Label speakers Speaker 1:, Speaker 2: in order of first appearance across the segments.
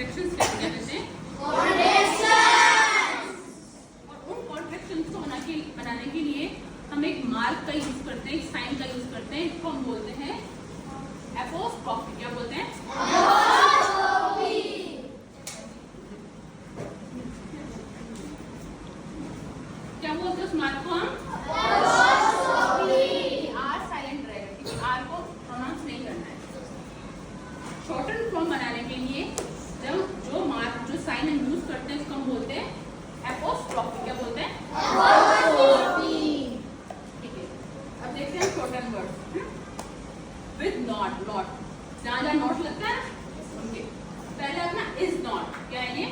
Speaker 1: Contractions क्या कहते हैं? और उन कॉन्ट्रैक्शंस को बनाने के लिए हम एक मार्क का यूज करते हैं, एक साइन का यूज करते हैं, इसको हम बोलते हैं एपोस्ट्रोफी। क्या बोलते हैं? क्या बोलते हैं उस मार्क को? हम आर साइलेंट रहेगा क्योंकि आर को प्रोनाउंस नहीं करना है। शॉर्टन फॉर्म बनाने के लिए जब जो मार्क जो साइन हम यूज करते हैं उसको हम बोलते हैं एपोस्ट्रोफी। क्या बोलते हैं? ठीक है, अब देखते हैं shorten word with not. Not जहाँ जहाँ नॉट लगता है ना, पहले अपना इज नॉट। क्या है ये?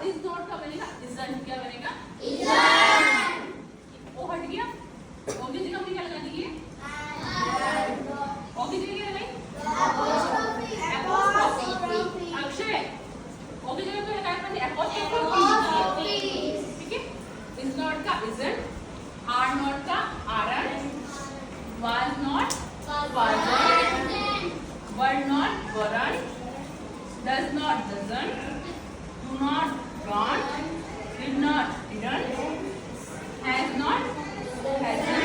Speaker 1: इज नॉट का बनेगा इजंट। क्या बनेगा? ओ हट गया, ओ की जगह हमने क्या लगा दी है? ओ की जगह क्या लगाई? एपोस्ट्रोफी। अक्षय ओ की जगह तो लगाया था एपोस्ट्रोफी। ठीक है, इज नॉट का इजंट, आर नॉट का aren't, was not wasn't, were not weren't, does not doesn't, do not don't, did not didn't, has not hasn't,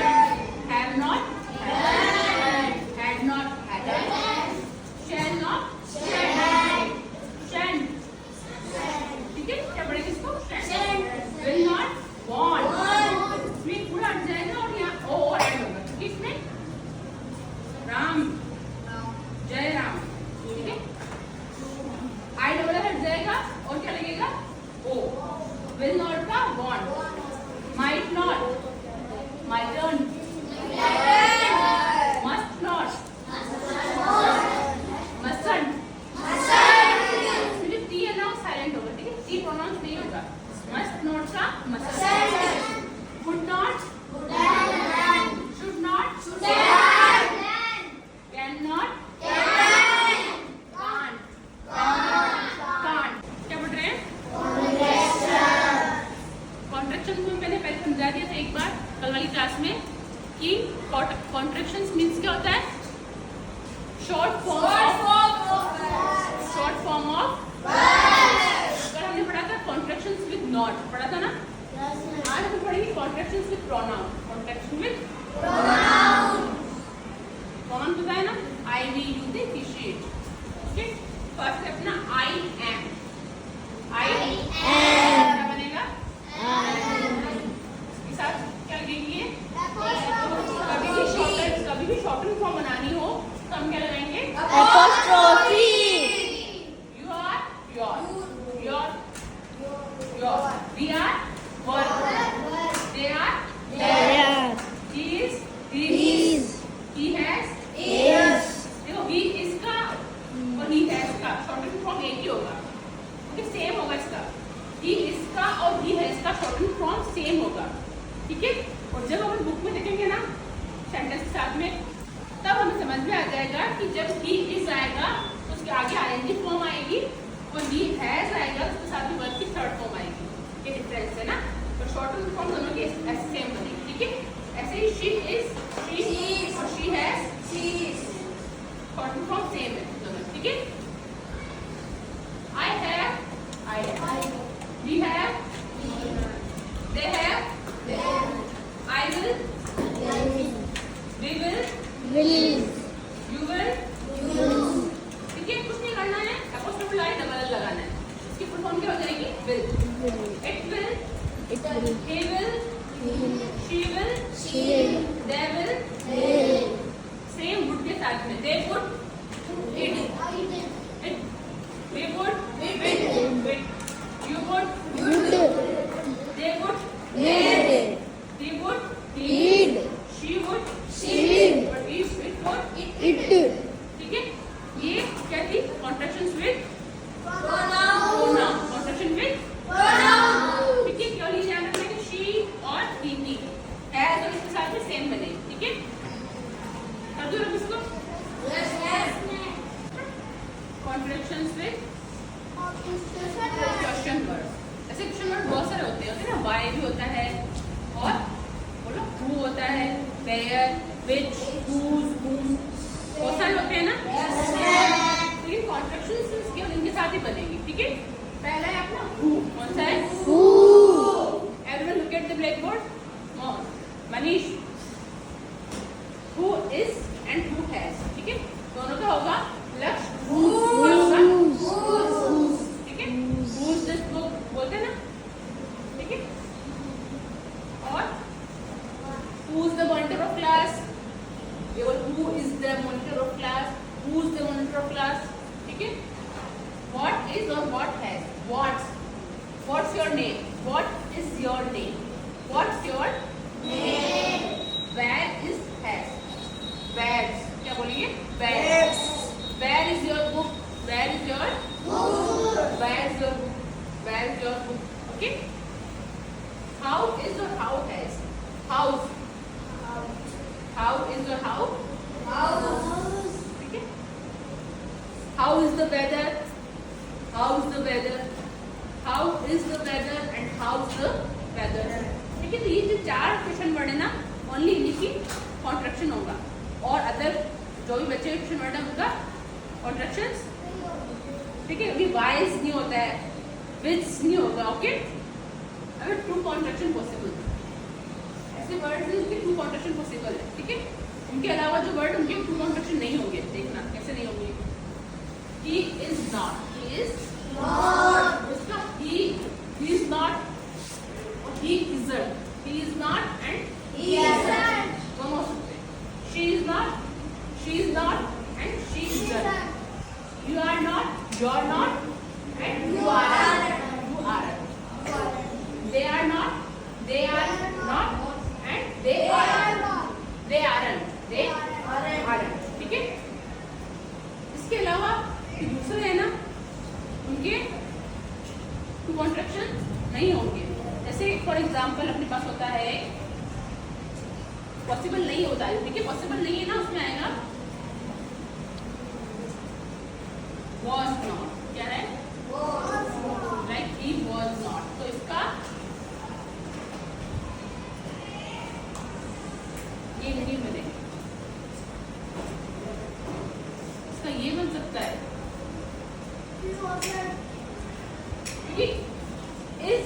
Speaker 1: have not haven't, had not hadn't, shall not shan't, shan't। ठीक है, क्या पढ़ेंगे इसको? shan't। will not won't, इसमें पूरा हट जाएगा और यहाँ ओ और ऐड होगा। किसमें? राम, जय राम। ठीक है, आई डबल हट जाएगा और क्या लगेगा? ओ। विल नॉट का won't, might not mightn't, must not mustn't. T है ना साइलेंट होगा। ठीक है, टी प्रोनाउंस नहीं होगा। मस्ट नॉट का must, would not should not can not can't क्या पढ़ रहे हैं? कॉन्ट्रैक्शन को मैंने पहले समझा दिया था एक बार कल वाली क्लास में कि कॉन्ट्रैक्शंस मींस क्या होता है? शॉर्ट फॉर्म ऑफ कल हमने पढ़ा था कॉन्ट्रैक्शंस विद नॉट, पढ़ा था ना? आज हम पढ़ेंगे contractions with pronoun. Contraction with pronoun पता है ना? I, we, you, they, he, she, it. Okay, first है अपना आई एम। क्या बनेगा? इसके साथ क्या लगेगी? कभी भी शॉर्टन फॉर्म बनानी हो तो हम क्या लगाएंगे? Apostrophe. You are your, we are they are there, he is his, he has his। देखो he is का और he has का शॉर्टन फॉर्म एक ही होगा। ओके, सेम होगा इसका। he is का और he has का शॉर्टन फॉर्म सेम होगा। ठीक है, और जब हम बुक में देखेंगे ना सेंटेंस के साथ में तब हमें समझ में आ जाएगा कि जब he is आएगा तो उसके आगे ing फॉर्म आएगी और he has आएगा तो उसके साथ में वर्ब की थर्ड फॉर्म आएगी। ये डिफरेंस है ना? तो शॉर्टन फॉर्म दोनों की ऐसे सेम बनेगी। ठीक है, ऐसे ही शी इज और she has shorten form same है दोनों। ठीक है, I have we have they have I will we will you will. ठीक है, कुछ नहीं करना है, एपोस्ट्रोफी डबल लगाना है। इसकी फुल फॉर्म क्या हो जाएगी? Will. It will, he will, she will, they will, same would के साथ में they would, it, we would, you would, they would, he would, she would, but it would, ठीक है, ये क्या थी? Contractions with pronoun. Contraction with pronoun. ठीक है, क्यों नहीं ध्यान रखना कि शी और ही है तो इसके साथ में सेम बने। ठीक है, कर दो रख इसको। Contractions with question word. ऐसे क्वेश्चन वर्ड बहुत सारे होते हैं ना? वाई भी होता है और बोलो हु होता है, वेयर, विच, whose, whom, बहुत सारे होते हैं ना? लेकिन कॉन्ट्रैक्शंस के ठीक है। What is और what has. What's your name? What is your name? What's your name? Where is has. Where's क्या बोलिए? Where. Where is your book? Where is your book? Where is your book? Where is your book? Okay. How is or how has. House. How is or how? House. ठीक है। How is the weather? How is the weather? How is the weather and how's the weather? ठीक है। तो ये जो 4 question word है ना, only इन्हीं की कॉन्ट्रैक्शन होगा, और अदर जो भी बच्चे क्वेश्चन वर्ड है उनका कॉन्ट्रैक्शंस, ठीक है। अभी वाइज नहीं होता है, विच नहीं होगा, ओके। अगर ट्रू कॉन्ट्रैक्शन पॉसिबल, ऐसे वर्ड जिनके ट्रू कॉन्ट्रैक्शन पॉसिबल है, ठीक है। उनके अलावा जो वर्ड उनके ट्रू कॉन्ट्रैक्शन नहीं होंगे, देखना कैसे नहीं होंगे। He is not. He is not. उसका he is not, he isn't. He is not and he isn't. दोनों हो सकते हैं। She is not and she isn't. You are not, you are not and you aren't. You aren't. They are not, they are not and they aren't. They aren't. They aren't. ठीक है। इसके अलावा दूसरे है ना, उनके टू कॉन्ट्रैक्शन नहीं होंगे। जैसे फॉर एग्जाम्पल अपने पास होता है पॉसिबल नहीं होता है, ठीक है। पॉसिबल नहीं है ना, उसमें आएगा was not, क्या है? लाइक he was not, तो इसका ये नहीं बनेगा, इसका ये बन सकता है, क्योंकि इस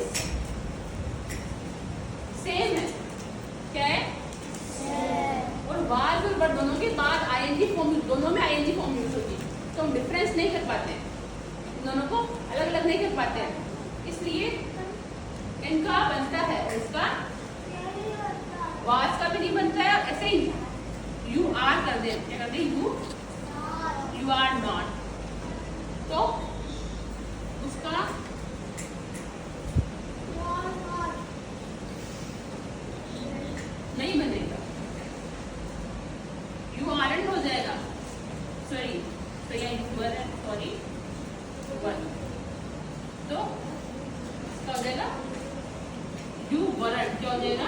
Speaker 1: सेम है, क्या है? और वाज और वर दोनों के बाद आईएनजी फॉर्म, दोनों में आईएनजी फॉर्म यूज होती है, तो हम डिफरेंस नहीं कर पाते हैं, दोनों को अलग अलग नहीं कर पाते हैं, इसलिए इनका बनता है, इसका वाज का भी नहीं बनता है। ऐसे ही यू आर कर दे, क्या कर दे? यू आर नॉट, तो उसका नहीं बनेगा, यू आरंट हो जाएगा, सॉरी तो यहाँ यूर है, सॉरी वन, तो क्या हो जाएगा? यू वरंट, क्या हो जाएगा?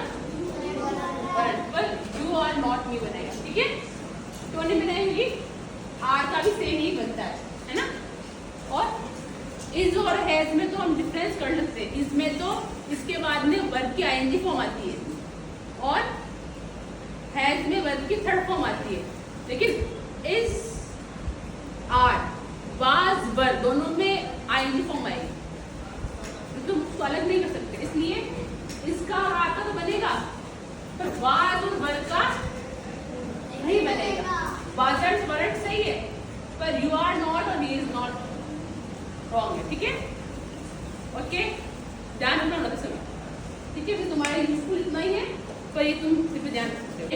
Speaker 1: वरंट, पर यू आर नॉट नहीं बनेगा, ठीक है। क्यों नहीं बनाएंगी? आर का भी सेम ही बनता है ना। और इज और हैज में तो हम डिफरेंस कर सकते हैं, इज में तो इसके बाद में वर्ब की आईएनजी फॉर्म आती है, और हैज में वर्ब की थर्ड फॉर्म आती है, लेकिन इज आर वाज वर दोनों में आईएनजी फॉर्म आएगी, तो उसको अलग नहीं कर सकते, इसलिए इसका और आर का तो बनेगा, पर वाज और वर का नहीं बनेगा। वाजंट वरंट सही है, पर यू आर नॉट और ही इज नॉट रॉन्ग है, ठीक है। ओके, ध्यान रखना होता समय, ठीक है। तुम्हारे यूजफुल इतना ही है, पर ये तुम सिर्फ ध्यान रखते हो।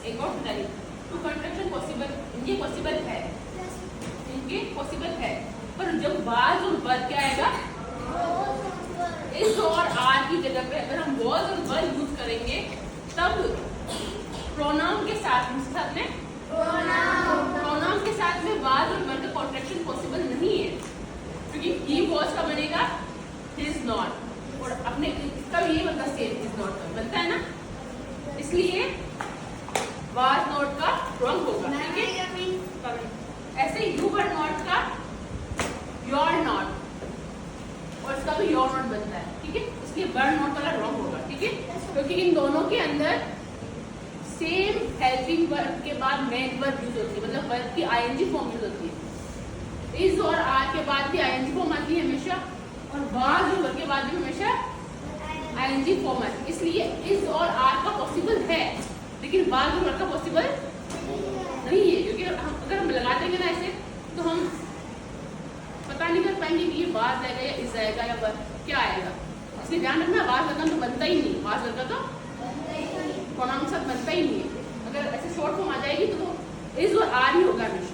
Speaker 1: एक और बताइए, टू कॉन्ट्रैक्शन पॉसिबल, इनके पॉसिबल है, इनके पॉसिबल है, पर जब वाज और वर क्या आएगा? इस और आर की जगह पे अगर हम वाज और वर यूज करेंगे, तब प्रोनाउन के साथ में प्रोनाउन के साथ में वाज और वर का कॉन्ट्रैक्शन पॉसिबल नहीं है, क्योंकि ही वाज का बनेगा हिज नॉट, और अपने इसका भी ये बनता सेम, हिज नॉट का बनता है ना, इसलिए वाज नॉट का रॉन्ग होगा, ठीक है। ऐसे यू वर नॉट का योर नॉट, और इसका भी योर नॉट बनता है, ठीक है। इसलिए वर नॉट वाला रॉन्ग होगा, ठीक है, क्योंकि इन दोनों के अंदर सेम हेल्पिंग वर्ब के बाद मेन वर्ब यूज होती है, मतलब वर्ब की आईएनजी फॉर्म यूज होती है। इज और आर के बाद भी आईएनजी फॉर्म आती है हमेशा, और वाज और वर के बाद भी हमेशा आईएनजी फॉर्म आती है, इसलिए इज और आर का पॉसिबल है, लेकिन वाज और वर का पॉसिबल नहीं है, क्योंकि अगर हम लगा देंगे ना ऐसे, तो हम पता नहीं कर पाएंगे कि ये वाज आएगा या इज आएगा या वर क्या आएगा, इसलिए ध्यान रखना। वाज लगा तो बनता ही नहीं, वाज लगा तो प्रोनाउन के साथ बनता ही नहीं है, अगर ऐसे शॉर्ट फॉर्म आ जाएगी तो इज और आर ही होगा हमेशा।